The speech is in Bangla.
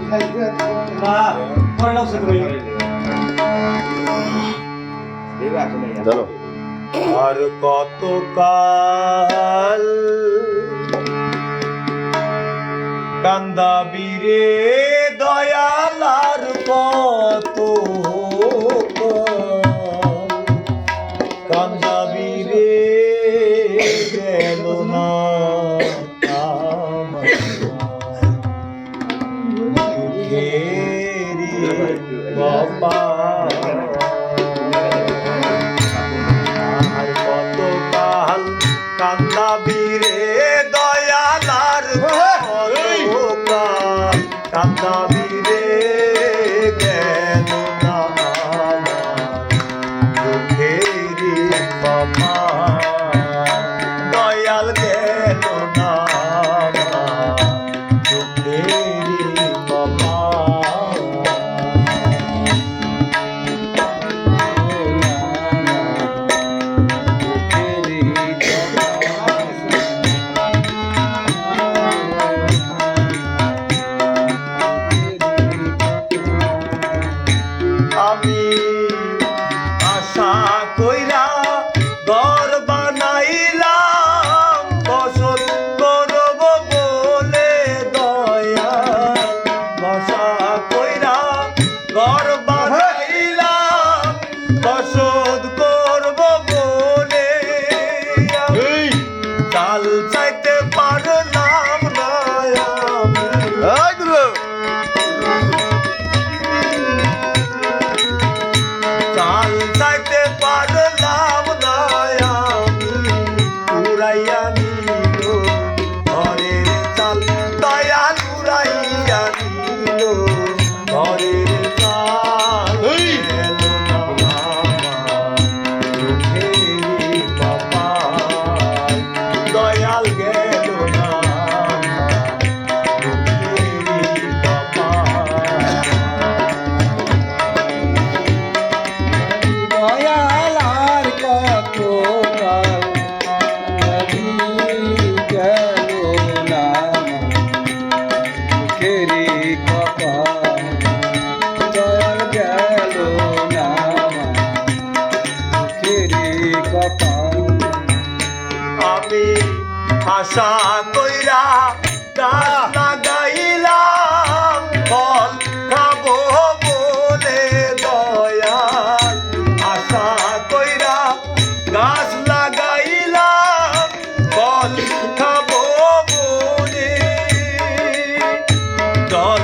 না পরে নাও তুমি চলো আর কত কাল কান্দাবি রে দয়াল আর কত কান্দাবি রে গেল না বাবা আর কত কাল কান্দাবি রে দয়াল আর কত কাল কান্দাবি রে গেল না দুঃখেরি বাবা দয়াল গেল না দুঃখেরি বাবা আমি আশা কইরা ঘর বানাইলাম ফসল করব বলে দয়া আশা কইরা ঘর বানাইলাম ফসল করব বলে চাল চাইতে পারলাম না চাল চাইতে পারলাম না উড়াইয়া নিল ঘরের চাল দয়াল উড়াইয়া নিল ঘরের চাল গেল না দুঃখেরি বাবা দয়াল গেল না দুঃখেরি বাবা দয়াল আর কত কাল গেল না দুঃখেরি কপাল দয়াল গেল না দুঃখেরি কপাল আমি আশা কইরা গাছ লাগাইলাম ফল খাবো বলে দয়াল আশা কইরা গাছ লাগাইলাম ফল খাবো বলে জল